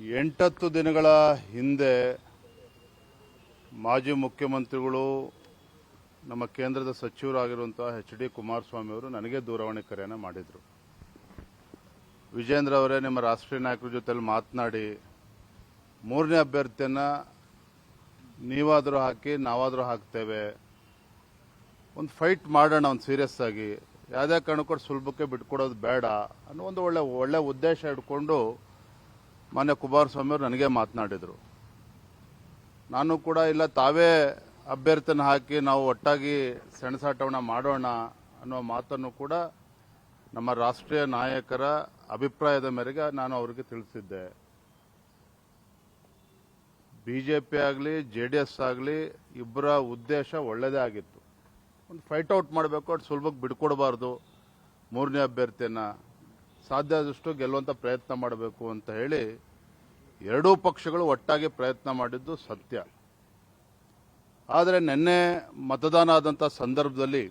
8 ದಿನಗಳ ಹಿಂದೆ ಮಾಜಿ ಮುಖ್ಯಮಂತ್ರಿಗಳು ನಮ್ಮ ಕೇಂದ್ರದ ಸಚಿವರಾಗಿರುವಂತಹ ಎಚ್.ಡಿ. ಕುಮಾರಸ್ವಾಮಿ ಅವರು ನನಗೆ ದೂರವಾಣಿ ಕರೆಯನ್ನು ಮಾಡಿದರು. ವಿಜೇಂದ್ರ ಅವರೇ, ನಿಮ್ಮ ರಾಷ್ಟ್ರೀಯ ನಾಯಕರ ಜೊತೆಲಿ ಮಾತನಾಡಿ ಮೂರನೇ ಅಭ್ಯರ್ಥಿಯನ್ನು ನೀವಾದರೂ ಹಾಕಿ ನಾವಾದರೂ ಹಾಕ್ತೇವೆ, ಒಂದು ಫೈಟ್ ಮಾಡೋಣ, ಒಂದು ಸೀರಿಯಸ್ ಆಗಿ, ಯಾವುದೇ ಕಾರಣಕ್ಕೂ ಸುಲಭಕ್ಕೆ ಬಿಟ್ಕೊಡೋದು ಬೇಡ ಅನ್ನೋ ಒಂದು ಒಳ್ಳೆ ಉದ್ದೇಶ ಇಟ್ಕೊಂಡು ಮಾನ್ಯ ಕುಮಾರಸ್ವಾಮಿ ಅವರು ನನಗೆ ಮಾತನಾಡಿದರು. ನಾನು ಕೂಡ ಇಲ್ಲ, ತಾವೇ ಅಭ್ಯರ್ಥಿನ ಹಾಕಿ ನಾವು ಒಟ್ಟಾಗಿ ಸೆಣಸಾಟವನ್ನು ಮಾಡೋಣ ಅನ್ನೋ ಮಾತನ್ನು ಕೂಡ ನಮ್ಮ ರಾಷ್ಟ್ರೀಯ ನಾಯಕರ ಅಭಿಪ್ರಾಯದ ಮೇರೆಗೆ ನಾನು ಅವರಿಗೆ ತಿಳಿಸಿದ್ದೆ. ಬಿಜೆಪಿ ಆಗಲಿ ಜೆಡಿಎಸ್ ಆಗಲಿ ಇಬ್ಬರ ಉದ್ದೇಶ ಒಳ್ಳೆಯದೇ ಆಗಿತ್ತು. ಒಂದು ಫೈಟ್ ಔಟ್ ಮಾಡಬೇಕು, ಅದು ಸುಲಭಕ್ಕೆ ಬಿಟ್ಕೊಡಬಾರ್ದು, ಮೂರನೇ ಅಭ್ಯರ್ಥಿಯನ್ನು ಸಾಧ್ಯ ಆದಷ್ಟು ಗೆಲ್ಲುವಂಥ ಪ್ರಯತ್ನ ಮಾಡಬೇಕು ಅಂತ ಹೇಳಿ ಎರಡೂ ಪಕ್ಷಗಳು ಒಟ್ಟಾಗಿ ಪ್ರಯತ್ನ ಮಾಡಿದ್ದು ಸತ್ಯ. ಆದರೆ ನಿನ್ನೆ ಮತದಾನ ಆದಂಥ ಸಂದರ್ಭದಲ್ಲಿ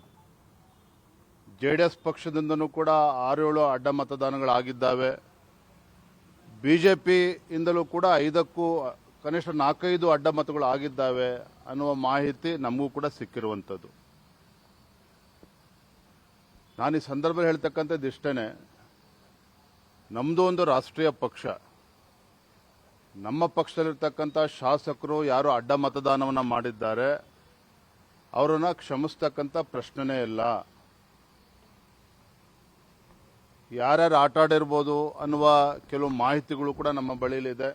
ಜೆಡಿಎಸ್ ಪಕ್ಷದಿಂದನೂ ಕೂಡ 6-7 ಅಡ್ಡ ಮತದಾನಗಳಾಗಿದ್ದಾವೆ. ಬಿಜೆಪಿಯಿಂದಲೂ ಕೂಡ 5ಕ್ಕೂ ಕನಿಷ್ಠ 4-5 ಅಡ್ಡ ಮತಗಳು ಆಗಿದ್ದಾವೆ ಅನ್ನುವ ಮಾಹಿತಿ ನಮಗೂ ಕೂಡ ಸಿಕ್ಕಿರುವಂಥದ್ದು. ನಾನು ಈ ಸಂದರ್ಭದಲ್ಲಿ ಹೇಳ್ತಕ್ಕಂಥದ್ದು ಇಷ್ಟೇ, ನಮ್ಮದು ಒಂದು ರಾಷ್ಟ್ರೀಯ ಪಕ್ಷ. ನಮ್ಮ ಪಕ್ಷದಲ್ಲಿರ್ತಕ್ಕಂಥ ಶಾಸಕರು ಯಾರು ಅಡ್ಡ ಮತದಾನವನ್ನು ಮಾಡಿದ್ದಾರೆ ಅವರನ್ನು ಕ್ಷಮಿಸ್ತಕ್ಕಂಥ ಪ್ರಶ್ನೆನೇ ಇಲ್ಲ. ಯಾರ್ಯಾರು ಆಟ ಆಡಿರ್ಬೋದು ಅನ್ನುವ ಕೆಲವು ಮಾಹಿತಿಗಳು ಕೂಡ ನಮ್ಮ ಬಳಿಯಲ್ಲಿದೆ.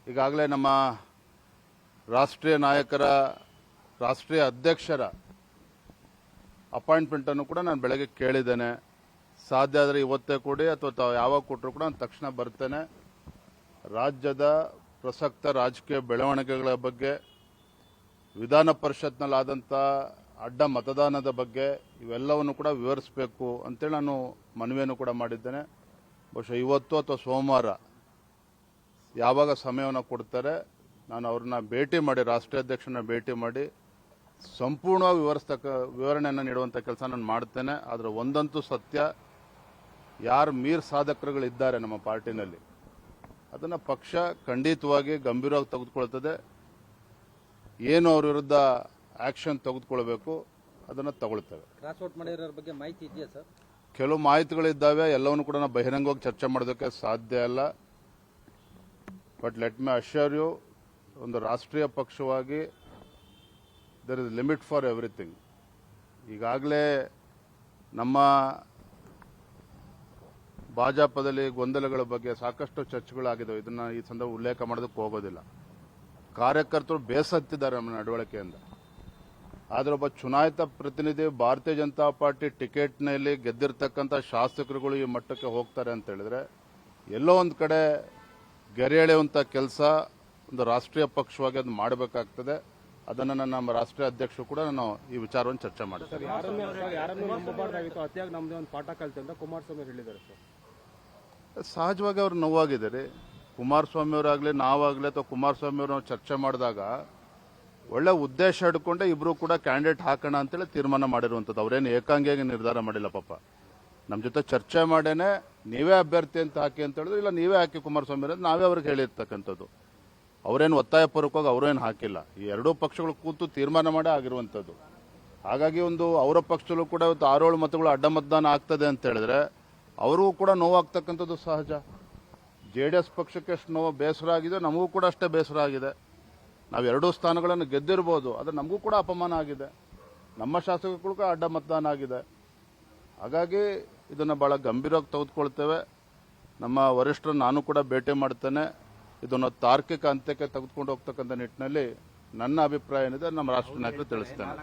ಈಗಾಗಲೇ ನಮ್ಮ ರಾಷ್ಟ್ರೀಯ ನಾಯಕರ, ರಾಷ್ಟ್ರೀಯ ಅಧ್ಯಕ್ಷರ ಅಪಾಯಿಂಟ್ಮೆಂಟನ್ನು ಕೂಡ ನಾನು ಬೆಳಗ್ಗೆ ಕೇಳಿದ್ದೇನೆ. ಸಾಧ್ಯ ಆದರೆ ಇವತ್ತೇ ಕೊಡಿ ಅಥವಾ ಯಾವಾಗ ಕೊಟ್ಟರು ಕೂಡ ನಾನು ತಕ್ಷಣ ಬರ್ತೇನೆ. ರಾಜ್ಯದ ಪ್ರಸಕ್ತ ರಾಜಕೀಯ ಬೆಳವಣಿಗೆಗಳ ಬಗ್ಗೆ, ವಿಧಾನ ಪರಿಷತ್ನಲ್ಲಾದಂಥ ಅಡ್ಡ ಮತದಾನದ ಬಗ್ಗೆ ಇವೆಲ್ಲವನ್ನು ಕೂಡ ವಿವರಿಸಬೇಕು ಅಂತೇಳಿ ನಾನು ಮನವಿಯನ್ನು ಕೂಡ ಮಾಡಿದ್ದೇನೆ. ಬಹುಶಃ ಇವತ್ತು ಅಥವಾ ಸೋಮವಾರ ಯಾವಾಗ ಸಮಯವನ್ನು ಕೊಡ್ತಾರೆ ನಾನು ಅವ್ರನ್ನ ಭೇಟಿ ಮಾಡಿ, ರಾಷ್ಟ್ರೀಯ ಅಧ್ಯಕ್ಷರನ್ನ ಭೇಟಿ ಮಾಡಿ ಸಂಪೂರ್ಣವಾಗಿ ವಿವರಣೆಯನ್ನು ನೀಡುವಂಥ ಕೆಲಸ ನಾನು ಮಾಡ್ತೇನೆ. ಆದರೆ ಒಂದಂತೂ ಸತ್ಯ, ಯಾರು ಮೀರ್ ಸಾಧಕರುಗಳಿದ್ದಾರೆ ನಮ್ಮ ಪಾರ್ಟಿನಲ್ಲಿ ಅದನ್ನು ಪಕ್ಷ ಖಂಡಿತವಾಗಿ ಗಂಭೀರವಾಗಿ ತೆಗೆದುಕೊಳ್ತದೆ. ಏನು ಅವ್ರ ವಿರುದ್ಧ ಆಕ್ಷನ್ ತೆಗೆದುಕೊಳ್ಬೇಕು ಅದನ್ನು ತಗೊಳ್ತೇವೆ. ಕ್ರಾಸ್ಔಟ್ ಮಾಡಿರೋರ ಬಗ್ಗೆ ಮಾಹಿತಿ ಇದೆಯಾ ಸರ್? ಕೆಲವು ಮಾಹಿತಿಗಳಿದ್ದಾವೆ, ಎಲ್ಲವನ್ನು ಕೂಡ ನಾವು ಬಹಿರಂಗವಾಗಿ ಚರ್ಚೆ ಮಾಡೋದಕ್ಕೆ ಸಾಧ್ಯ ಇಲ್ಲ. But let me assure you, ಒಂದು ರಾಷ್ಟ್ರೀಯ ಪಕ್ಷವಾಗಿ there is limit for everything. ಈಗಾಗಲೇ ನಮ್ಮ ಭಾಜಪದಲ್ಲಿ ಗೊಂದಲಗಳ ಬಗ್ಗೆ ಸಾಕಷ್ಟು ಚರ್ಚೆಗಳಾಗಿದ್ದಾವೆ. ಇದನ್ನು ಈ ಸಂದರ್ಭ ಉಲ್ಲೇಖ ಮಾಡೋದಕ್ಕೆ ಹೋಗೋದಿಲ್ಲ. ಕಾರ್ಯಕರ್ತರು ಬೇಸತ್ತಿದ್ದಾರೆ ನಮ್ಮ ನಡವಳಿಕೆಯಿಂದ. ಆದರೆ ಒಬ್ಬ ಚುನಾಯಿತ ಪ್ರತಿನಿಧಿ, ಭಾರತೀಯ ಜನತಾ ಪಾರ್ಟಿ ಟಿಕೆಟ್ನಲ್ಲಿ ಗೆದ್ದಿರ್ತಕ್ಕಂಥ ಶಾಸಕರುಗಳು ಈ ಮಟ್ಟಕ್ಕೆ ಹೋಗ್ತಾರೆ ಅಂತ ಹೇಳಿದ್ರೆ ಎಲ್ಲೋ ಒಂದು ಕಡೆ ಗೆರೆ ಎಳೆಯುವಂಥ ಕೆಲಸ ಒಂದು ರಾಷ್ಟ್ರೀಯ ಪಕ್ಷವಾಗಿ ಅದು ಮಾಡಬೇಕಾಗ್ತದೆ. ಅದನ್ನು ನಮ್ಮ ರಾಷ್ಟ್ರೀಯ ಅಧ್ಯಕ್ಷರು ಕೂಡ ನಾನು ಈ ವಿಚಾರವನ್ನು ಚರ್ಚೆ ಮಾಡ್ತೇನೆ. ಸಹಜವಾಗಿ ಅವ್ರು ನೋವಾಗಿದ್ದಾರೆ. ಕುಮಾರಸ್ವಾಮಿ ಅವರಾಗಲಿ ನಾವಾಗಲಿ ಅಥವಾ ಕುಮಾರಸ್ವಾಮಿ ಅವರು ಚರ್ಚೆ ಮಾಡಿದಾಗ ಒಳ್ಳೆ ಉದ್ದೇಶ ಹಿಡ್ಕೊಂಡೆ ಇಬ್ರು ಕೂಡ ಕ್ಯಾಂಡಿಡೇಟ್ ಹಾಕೋಣ ಅಂತೇಳಿ ತೀರ್ಮಾನ ಮಾಡಿರುವಂಥದ್ದು. ಅವರೇನು ಏಕಾಂಗಿಯಾಗಿ ನಿರ್ಧಾರ ಮಾಡಿಲ್ಲ. ಪಾಪ ನಮ್ಮ ಜೊತೆ ಚರ್ಚೆ ಮಾಡೇನೆ ನೀವೇ ಅಭ್ಯರ್ಥಿ ಅಂತ ಹಾಕಿ ಅಂತ ಹೇಳಿದ್ರು. ಇಲ್ಲ, ನೀವೇ ಹಾಕಿ ಕುಮಾರಸ್ವಾಮಿ ಅಂತ ನಾವೇ ಅವ್ರಿಗೆ ಹೇಳಿರ್ತಕ್ಕಂಥದ್ದು. ಅವರೇನು ಒತ್ತಾಯಪೂರ್ವಕವಾಗಿ ಅವರೇನು ಹಾಕಿಲ್ಲ. ಈ ಎರಡೂ ಪಕ್ಷಗಳು ಕೂತು ತೀರ್ಮಾನ ಮಾಡೇ ಆಗಿರುವಂಥದ್ದು. ಹಾಗಾಗಿ ಒಂದು ಅವರ ಪಕ್ಷದಲ್ಲೂ ಕೂಡ ಇವತ್ತು 6-7 ಮತಗಳು ಅಡ್ಡ ಮತದಾನ ಆಗ್ತದೆ ಅಂತ ಹೇಳಿದ್ರೆ ಅವ್ರಿಗೂ ಕೂಡ ನೋವಾಗ್ತಕ್ಕಂಥದ್ದು ಸಹಜ. ಜೆಡಿಎಸ್ ಪಕ್ಷಕ್ಕೆ ಎಷ್ಟು ನೋವು ಬೇಸರ ಆಗಿದೆ, ನಮಗೂ ಕೂಡ ಅಷ್ಟೇ ಬೇಸರ ಆಗಿದೆ. ನಾವು 2 ಸ್ಥಾನಗಳನ್ನು ಗೆದ್ದಿರ್ಬೋದು, ಆದರೆ ನಮಗೂ ಕೂಡ ಅಪಮಾನ ಆಗಿದೆ. ನಮ್ಮ ಶಾಸಕರು ಕೂಡ ಅಡ್ಡ ಮತದಾನ ಆಗಿದೆ. ಹಾಗಾಗಿ ಇದನ್ನು ಭಾಳ ಗಂಭೀರವಾಗಿ ತೆಗೆದುಕೊಳ್ತೇವೆ. ನಮ್ಮ ವರಿಷ್ಠರನ್ನು ನಾನು ಕೂಡ ಭೇಟಿ ಮಾಡ್ತೇನೆ. ಇದನ್ನು ತಾರ್ಕಿಕ ಅಂತ್ಯಕ್ಕೆ ತೆಗೆದುಕೊಂಡು ಹೋಗ್ತಕ್ಕಂಥ ನಿಟ್ಟಿನಲ್ಲಿ ನನ್ನ ಅಭಿಪ್ರಾಯ ಏನಿದೆ ನಮ್ಮ ರಾಷ್ಟ್ರೀಯ ನಾಯಕರು ತಿಳಿಸ್ತೇನೆ.